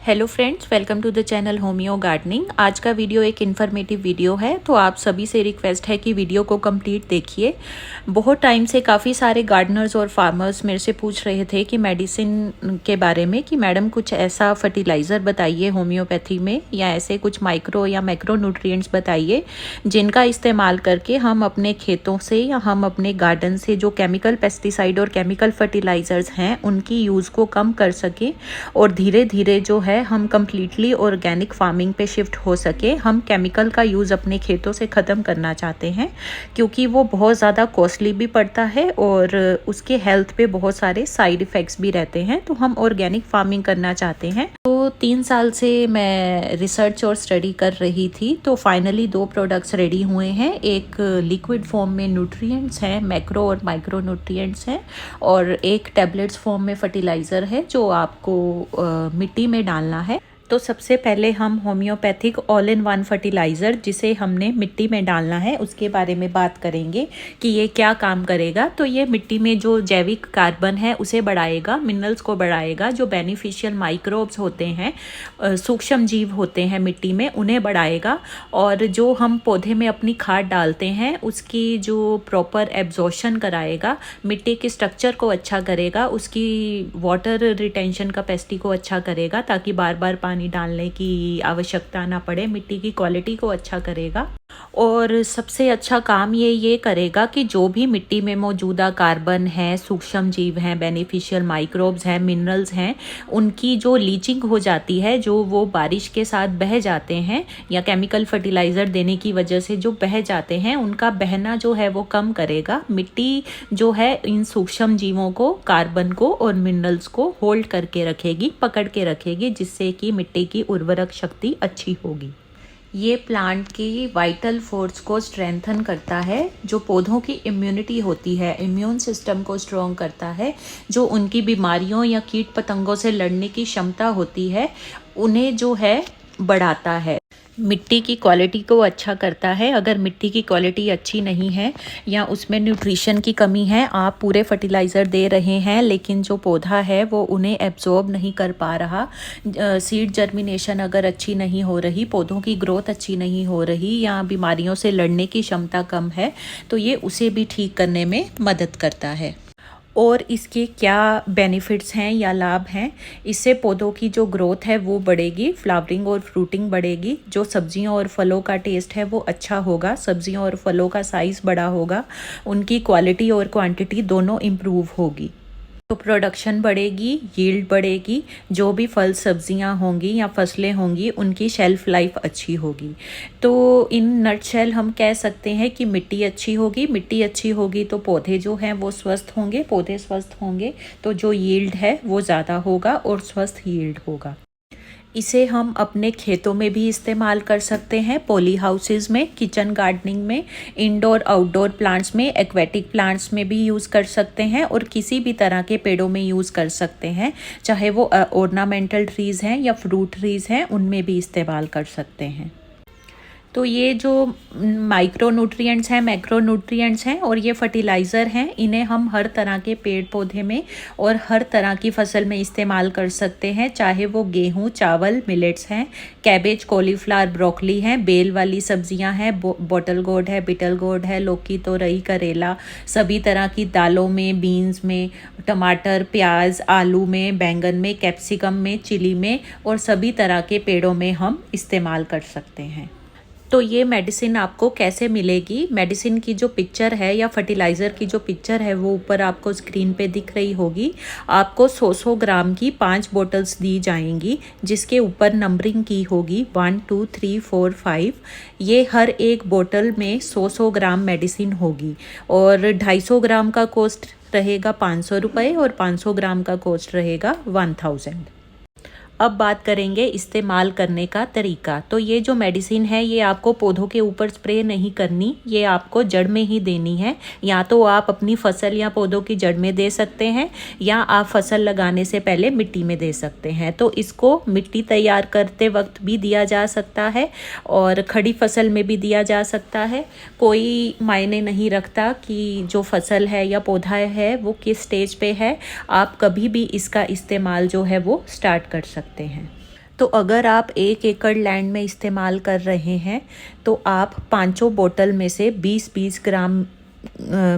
Hello friends, welcome to the channel Homeo Gardening. आज का video एक इन्फॉर्मेटिव वीडियो है, तो आप सभी से रिक्वेस्ट है कि वीडियो को कंप्लीट देखिए। बहुत टाइम से काफ़ी सारे गार्डनर्स और फार्मर्स मेरे से पूछ रहे थे कि मेडिसिन के बारे में कि मैडम कुछ ऐसा फर्टिलाइज़र बताइए होम्योपैथी में, या ऐसे कुछ माइक्रो या मैक्रो न्यूट्रिएंट्स बताइए जिनका इस्तेमाल करके हम अपने खेतों से या हम अपने गार्डन से जो केमिकल पेस्टिसाइड और केमिकल फर्टिलाइज़र्स हैं उनकी यूज़ को कम कर सकें और धीरे धीरे जो है हम कम्प्लीटली ऑर्गेनिक फार्मिंग पे शिफ्ट हो सके। हम केमिकल का यूज़ अपने खेतों से ख़त्म करना चाहते हैं क्योंकि वो बहुत ज़्यादा कॉस्टली भी पड़ता है और उसके हेल्थ पे बहुत सारे साइड इफ़ेक्ट्स भी रहते हैं। तो हम ऑर्गेनिक फार्मिंग करना चाहते हैं। तो 3 साल से मैं रिसर्च और स्टडी कर रही थी, तो फाइनली 2 प्रोडक्ट्स रेडी हुए हैं। एक लिक्विड फॉर्म में न्यूट्रिएंट्स हैं, मैक्रो और माइक्रो न्यूट्रिएंट्स हैं, और एक टैबलेट्स फॉर्म में फर्टिलाइज़र है जो आपको मिट्टी में डालना है। तो सबसे पहले हम homeopathic all in one fertiliser जिसे हमने मिट्टी में डालना है उसके बारे में बात करेंगे कि ये क्या काम करेगा। तो ये मिट्टी में जो जैविक कार्बन है उसे बढ़ाएगा, मिनरल्स को बढ़ाएगा, जो बेनिफिशियल माइक्रोब्स होते हैं, सूक्ष्म जीव होते हैं मिट्टी में, उन्हें बढ़ाएगा। और जो हम पौधे में अपनी खाद डालते हैं उसकी जो प्रॉपर एब्जॉर्प्शन कराएगा, मिट्टी के स्ट्रक्चर को अच्छा करेगा, उसकी वाटर रिटेंशन कैपेसिटी को अच्छा करेगा ताकि बार बार पानी डालने की आवश्यकता ना पड़े, मिट्टी की क्वालिटी को अच्छा करेगा। और सबसे अच्छा काम ये करेगा कि जो भी मिट्टी में मौजूदा कार्बन है, सूक्ष्म जीव हैं, बेनिफिशियल माइक्रोब्स हैं, मिनरल्स हैं, उनकी जो लीचिंग हो जाती है, जो वो बारिश के साथ बह जाते हैं या केमिकल फर्टिलाइज़र देने की वजह से जो बह जाते हैं, उनका बहना जो है वो कम करेगा। मिट्टी जो है इन सूक्ष्म जीवों को, कार्बन को और मिनरल्स को होल्ड करके रखेगी, पकड़ के रखेगी, जिससे कि मिट्टी की उर्वरक शक्ति अच्छी होगी। ये प्लांट की वाइटल फोर्स को स्ट्रेंथन करता है, जो पौधों की इम्यूनिटी होती है, इम्यून सिस्टम को स्ट्रॉन्ग करता है, जो उनकी बीमारियों या कीट पतंगों से लड़ने की क्षमता होती है उन्हें जो है बढ़ाता है। मिट्टी की क्वालिटी को अच्छा करता है। अगर मिट्टी की क्वालिटी अच्छी नहीं है या उसमें न्यूट्रिशन की कमी है, आप पूरे फर्टिलाइज़र दे रहे हैं लेकिन जो पौधा है वो उन्हें एब्जॉर्ब नहीं कर पा रहा, सीड जर्मिनेशन अगर अच्छी नहीं हो रही, पौधों की ग्रोथ अच्छी नहीं हो रही, या बीमारियों से लड़ने की क्षमता कम है, तो ये उसे भी ठीक करने में मदद करता है। और इसके क्या बेनिफिट्स हैं या लाभ हैं? इससे पौधों की जो ग्रोथ है वो बढ़ेगी, फ्लावरिंग और फ्रूटिंग बढ़ेगी, जो सब्जियों और फलों का टेस्ट है वो अच्छा होगा, सब्जियों और फलों का साइज़ बड़ा होगा, उनकी क्वालिटी और क्वांटिटी दोनों इम्प्रूव होगी। तो प्रोडक्शन बढ़ेगी, यील्ड बढ़ेगी, जो भी फल सब्जियां होंगी या फसलें होंगी उनकी शेल्फ लाइफ अच्छी होगी। तो इन नटशेल हम कह सकते हैं कि मिट्टी अच्छी होगी, मिट्टी अच्छी होगी तो पौधे जो हैं वो स्वस्थ होंगे, पौधे स्वस्थ होंगे तो जो यील्ड है वो ज़्यादा होगा और स्वस्थ यील्ड होगा। इसे हम अपने खेतों में भी इस्तेमाल कर सकते हैं, पॉली हाउसेस में, किचन गार्डनिंग में, इंडोर आउटडोर प्लांट्स में, एक्वेटिक प्लांट्स में भी यूज़ कर सकते हैं, और किसी भी तरह के पेड़ों में यूज़ कर सकते हैं, चाहे वो ऑर्नामेंटल ट्रीज़ हैं या फ्रूट ट्रीज़ हैं, उनमें भी इस्तेमाल कर सकते हैं। तो ये जो माइक्रो न्यूट्रिएंट्स हैं, मैक्रो न्यूट्रिएंट्स हैं और ये फर्टिलाइज़र हैं, इन्हें हम हर तरह के पेड़ पौधे में और हर तरह की फसल में इस्तेमाल कर सकते हैं, चाहे वो गेहूं, चावल, मिलेट्स हैं, कैबेज, कॉलीफ्लावर, ब्रोकली हैं, बेल वाली सब्जियां हैं, बॉटल गोर्ड है, बिटल गोर्ड है, लौकी, तोरई, करेला, सभी तरह की दालों में, बीन्स में, टमाटर, प्याज, आलू में, बैंगन में, कैप्सिकम में, चिली में और सभी तरह के पेड़ों में हम इस्तेमाल कर सकते हैं। तो ये मेडिसिन आपको कैसे मिलेगी? मेडिसिन की जो पिक्चर है या फर्टिलाइज़र की जो पिक्चर है वो ऊपर आपको स्क्रीन पे दिख रही होगी। आपको 100 ग्राम की 5 बॉटल्स दी जाएंगी, जिसके ऊपर नंबरिंग की होगी 1 2 3 4 5। ये हर एक बोतल में 100 ग्राम मेडिसिन होगी और 250 ग्राम का कॉस्ट रहेगा 500 रुपये और 500 ग्राम का कॉस्ट रहेगा 1000। अब बात करेंगे इस्तेमाल करने का तरीका। तो ये जो मेडिसिन है ये आपको पौधों के ऊपर स्प्रे नहीं करनी, ये आपको जड़ में ही देनी है। या तो आप अपनी फसल या पौधों की जड़ में दे सकते हैं, या आप फसल लगाने से पहले मिट्टी में दे सकते हैं। तो इसको मिट्टी तैयार करते वक्त भी दिया जा सकता है और खड़ी फसल में भी दिया जा सकता है। कोई मायने नहीं रखता कि जो फसल है या पौधा है वो किस स्टेज पे है, आप कभी भी इसका इस्तेमाल जो है वो स्टार्ट कर सकते हैं। तो अगर आप 1 एकड़ लैंड में इस्तेमाल कर रहे हैं तो आप पाँचों बोतल में से 20-20 ग्राम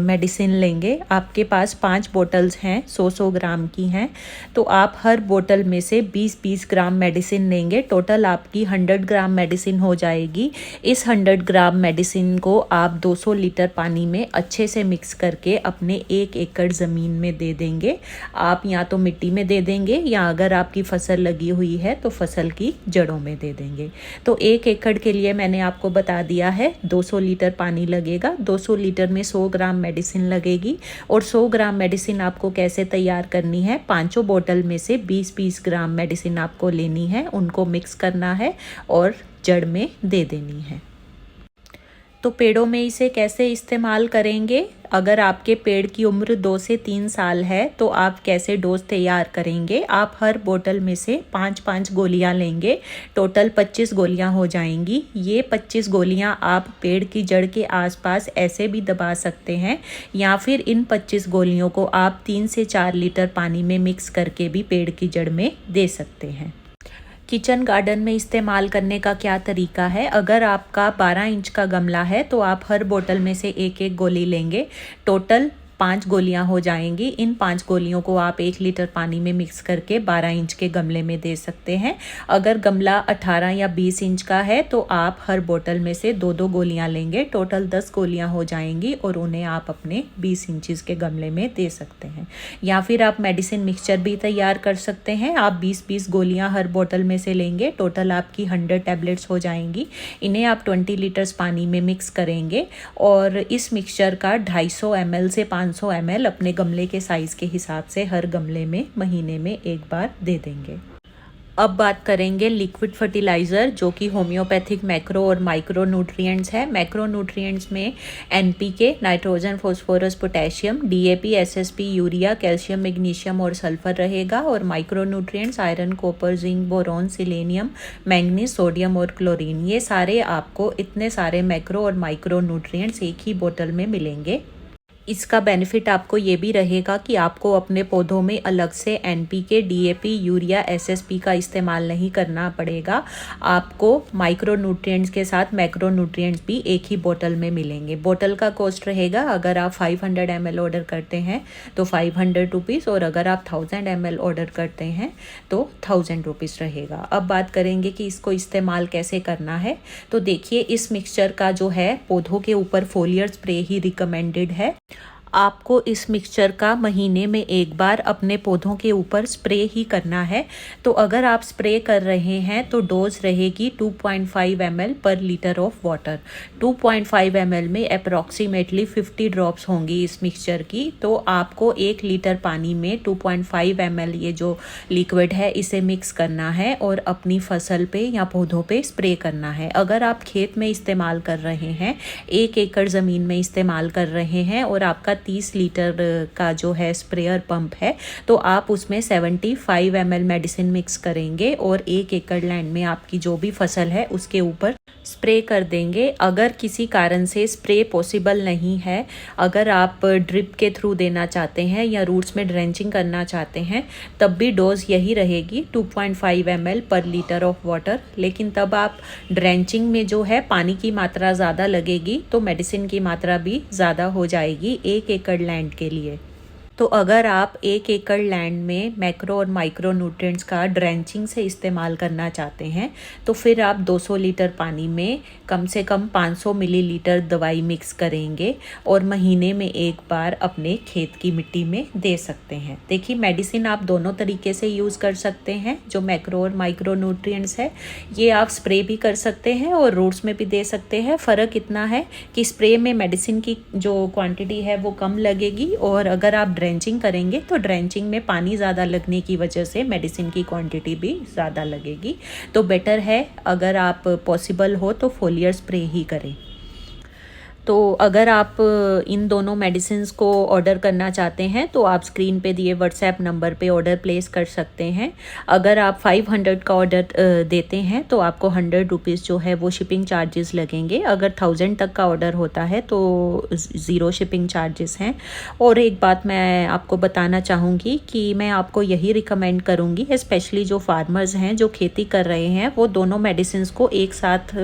मेडिसिन लेंगे। आपके पास 5 बोतल्स हैं, 100-100 ग्राम की हैं, तो आप हर बोतल में से 20-20 ग्राम मेडिसिन लेंगे। टोटल आपकी 100 ग्राम मेडिसिन हो जाएगी। इस 100 ग्राम मेडिसिन को आप 200 लीटर पानी में अच्छे से मिक्स करके अपने 1 एकड़ ज़मीन में दे देंगे। आप या तो मिट्टी में दे देंगे या अगर आपकी फसल लगी हुई है तो फसल की जड़ों में दे देंगे। तो 1 एकड़ के लिए मैंने आपको बता दिया है 200 लीटर पानी लगेगा, 200 लीटर में 100 ग्राम मेडिसिन लगेगी। और 100 ग्राम मेडिसिन आपको कैसे तैयार करनी है, पांचों बोतल में से 20-20 ग्राम मेडिसिन आपको लेनी है, उनको मिक्स करना है और जड़ में दे देनी है। तो पेड़ों में इसे कैसे इस्तेमाल करेंगे, अगर आपके पेड़ की उम्र 2 से 3 साल है तो आप कैसे डोज तैयार करेंगे। आप हर बोतल में से 5-5 गोलियां लेंगे, टोटल 25 गोलियां हो जाएंगी। ये 25 गोलियां आप पेड़ की जड़ के आसपास ऐसे भी दबा सकते हैं या फिर इन 25 गोलियों को आप 3 से 4 लीटर पानी में मिक्स करके भी पेड़ की जड़ में दे सकते हैं। किचन गार्डन में इस्तेमाल करने का क्या तरीका है, अगर आपका 12 इंच का गमला है तो आप हर बोतल में से 1-1 गोली लेंगे, टोटल 5 गोलियां हो जाएंगी। इन 5 गोलियों को आप 1 लीटर पानी में मिक्स करके 12 इंच के गमले में दे सकते हैं। अगर गमला 18 या 20 इंच का है तो आप हर बोतल में से 2-2 गोलियां लेंगे, टोटल 10 गोलियां हो जाएंगी और उन्हें आप अपने 20 इंचज़ के गमले में दे सकते हैं। या फिर आप मेडिसिन मिक्सचर भी तैयार कर सकते हैं। आप 20-20 गोलियाँ हर बोतल में से लेंगे, टोटल आपकी 100 टैबलेट्स हो जाएंगी। इन्हें आप 20 लीटर्स पानी में मिक्स करेंगे और इस मिक्सचर का 250 ml से 500 ml अपने गमले के साइज़ के हिसाब से हर गमले में महीने में एक बार दे देंगे। अब बात करेंगे लिक्विड फर्टिलाइज़र, जो कि होम्योपैथिक मैक्रो और माइक्रो न्यूट्रिएंट्स है। मैक्रो न्यूट्रिएंट्स में NPK, nitrogen, phosphorus, potassium, DAP, SSP, urea, calcium, magnesium और सल्फर रहेगा। और micro nutrients iron, copper, zinc, boron, selenium, manganese, sodium और क्लोरीन, ये सारे आपको इतने सारे मैक्रो और माइक्रो न्यूट्रिएंट्स एक ही बोतल में मिलेंगे। इसका बेनिफिट आपको ये भी रहेगा कि आपको अपने पौधों में अलग से NPK, DAP, यूरिया, SSP का इस्तेमाल नहीं करना पड़ेगा। आपको माइक्रो न्यूट्रिएंट्स के साथ मैक्रो न्यूट्रिएंट्स भी एक ही बोतल में मिलेंगे। बोतल का कॉस्ट रहेगा, अगर आप 500 ml ऑर्डर करते हैं तो 500 रुपीज़ और अगर आप 1000 ml ऑर्डर करते हैं तो 1000 रुपीज़ रहेगा। अब बात करेंगे कि इसको इस्तेमाल कैसे करना है। तो देखिए, इस मिक्सचर का जो है पौधों के ऊपर फोलियर स्प्रे ही रिकमेंडेड है। आपको इस मिक्सचर का महीने में एक बार अपने पौधों के ऊपर स्प्रे ही करना है। तो अगर आप स्प्रे कर रहे हैं तो डोज रहेगी 2.5 ml पर लीटर ऑफ वाटर। 2.5 ml में अप्रॉक्सीमेटली 50 ड्रॉप्स होंगी इस मिक्सचर की। तो आपको 1 लीटर पानी में 2.5 ml ये जो लिक्विड है इसे मिक्स करना है और अपनी फसल पे या पौधों पे स्प्रे करना है। अगर आप खेत में इस्तेमाल कर रहे हैं, 1 एकड़ ज़मीन में इस्तेमाल कर रहे हैं और आपका 30 लीटर का जो है स्प्रेयर पंप है, तो आप उसमें 75 ml मेडिसिन मिक्स करेंगे और 1 एकड़ लैंड में आपकी जो भी फसल है उसके ऊपर स्प्रे कर देंगे। अगर किसी कारण से स्प्रे पॉसिबल नहीं है, अगर आप ड्रिप के थ्रू देना चाहते हैं या रूट्स में ड्रेंचिंग करना चाहते हैं, तब भी डोज यही रहेगी 2.5 ml पर लीटर ऑफ वाटर। लेकिन तब आप ड्रेंचिंग में जो है पानी की मात्रा ज़्यादा लगेगी तो मेडिसिन की मात्रा भी ज़्यादा हो जाएगी 1 एकड़ लैंड के लिए। तो अगर आप 1 एकड़ लैंड में मैक्रो और माइक्रो न्यूट्रिएंट्स का ड्रेंचिंग से इस्तेमाल करना चाहते हैं तो फिर आप 200 लीटर पानी में कम से कम 500 मिलीलीटर दवाई मिक्स करेंगे और महीने में एक बार अपने खेत की मिट्टी में दे सकते हैं। देखिए, मेडिसिन आप दोनों तरीके से यूज़ कर सकते हैं। जो मैक्रो और माइक्रो न्यूट्रिएंट्स है ये आप स्प्रे भी कर सकते हैं और रूट्स में भी दे सकते हैं। फ़र्क इतना है कि स्प्रे में मेडिसिन की जो क्वांटिटी है वो कम लगेगी और अगर आप ड्रेंचिंग करेंगे तो ड्रेंचिंग में पानी ज़्यादा लगने की वजह से मेडिसिन की क्वांटिटी भी ज़्यादा लगेगी। तो बेटर है अगर आप पॉसिबल हो तो फोलियर स्प्रे ही करें। तो अगर आप इन दोनों मेडिसिन्स को ऑर्डर करना चाहते हैं तो आप स्क्रीन पे दिए व्हाट्सएप नंबर पे ऑर्डर प्लेस कर सकते हैं। अगर आप 500 का ऑर्डर देते हैं तो आपको 100 रुपीज़ जो है वो शिपिंग चार्जेस लगेंगे। अगर 1000 तक का ऑर्डर होता है तो ज़ीरो शिपिंग चार्जेस हैं। और एक बात मैं आपको बताना चाहूँगी कि मैं आपको यही रिकमेंड करूँगी, स्पेशली जो फार्मर्स हैं जो खेती कर रहे हैं, वो दोनों मेडिसिन्स को एक साथ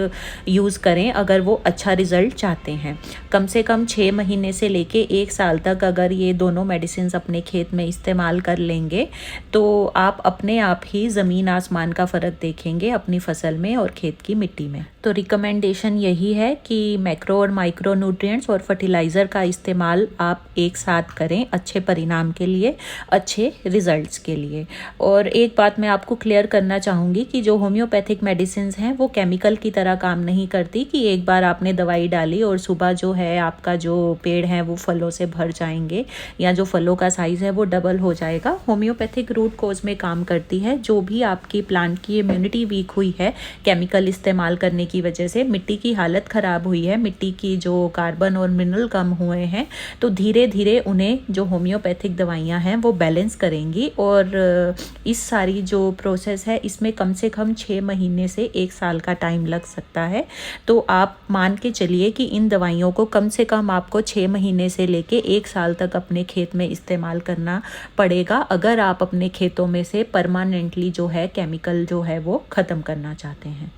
यूज़ करें अगर वो अच्छा रिज़ल्ट चाहते हैं। कम से कम 6 महीने से लेके 1 साल तक अगर ये दोनों मेडिसिन्स अपने खेत में इस्तेमाल कर लेंगे तो आप अपने आप ही ज़मीन आसमान का फ़र्क देखेंगे अपनी फसल में और खेत की मिट्टी में। तो रिकमेंडेशन यही है कि मैक्रो और माइक्रो न्यूट्रिएंट्स और फर्टिलाइज़र का इस्तेमाल आप एक साथ करें अच्छे परिणाम के लिए, अच्छे रिजल्ट्स के लिए। और एक बात मैं आपको क्लियर करना चाहूँगी कि जो होम्योपैथिक मेडिसिन्स हैं वो केमिकल की तरह काम नहीं करती कि एक बार आपने दवाई डाली और सुबह जो है आपका जो पेड़ है वो फलों से भर जाएंगे या जो फलों का साइज़ है वो डबल हो जाएगा। होम्योपैथिक रूट कोज में काम करती है। जो भी आपकी प्लांट की इम्यूनिटी वीक हुई है केमिकल इस्तेमाल करने की वजह से, मिट्टी की हालत ख़राब हुई है, मिट्टी की जो कार्बन और मिनरल कम हुए हैं, तो धीरे धीरे उन्हें जो होम्योपैथिक दवाइयाँ हैं वो बैलेंस करेंगी। और इस सारी जो प्रोसेस है इसमें कम से कम 6 महीने से 1 साल का टाइम लग सकता है। तो आप मान के चलिए कि इन दवाइयों को कम से कम आपको 6 महीने से लेके 1 साल तक अपने खेत में इस्तेमाल करना पड़ेगा अगर आप अपने खेतों में से परमानेंटली जो है केमिकल जो है वो ख़त्म करना चाहते हैं।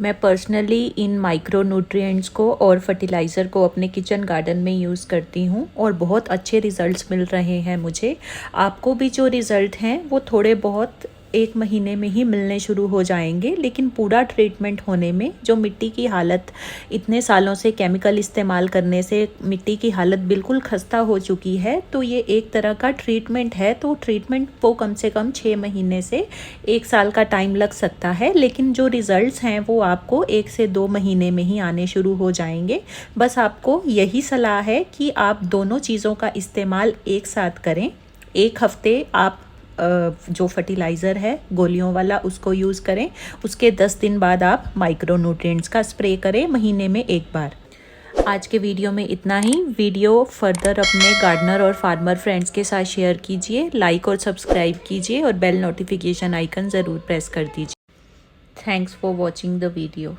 मैं पर्सनली इन माइक्रो न्यूट्रिएंट्स को और फर्टिलाइज़र को अपने किचन गार्डन में यूज़ करती हूँ और बहुत अच्छे रिज़ल्ट्स मिल रहे हैं मुझे। आपको भी जो रिज़ल्ट हैं वो थोड़े बहुत 1 महीने में ही मिलने शुरू हो जाएंगे, लेकिन पूरा ट्रीटमेंट होने में जो मिट्टी की हालत इतने सालों से केमिकल इस्तेमाल करने से मिट्टी की हालत बिल्कुल खस्ता हो चुकी है, तो ये एक तरह का ट्रीटमेंट है। तो ट्रीटमेंट को कम से कम 6 महीने से 1 साल का टाइम लग सकता है, लेकिन जो रिज़ल्ट्स हैं वो आपको 1 से 2 महीने में ही आने शुरू हो जाएंगे। बस आपको यही सलाह है कि आप दोनों चीज़ों का इस्तेमाल एक साथ करें। 1 हफ्ते आप जो फर्टिलाइज़र है गोलियों वाला उसको यूज़ करें, उसके 10 दिन बाद आप माइक्रो न्यूट्रिएंट्स का स्प्रे करें महीने में 1 बार। आज के वीडियो में इतना ही। वीडियो फर्दर अपने गार्डनर और फार्मर फ्रेंड्स के साथ शेयर कीजिए, लाइक और सब्सक्राइब कीजिए और बेल नोटिफिकेशन आइकन ज़रूर प्रेस कर दीजिए। Thanks for watching the video.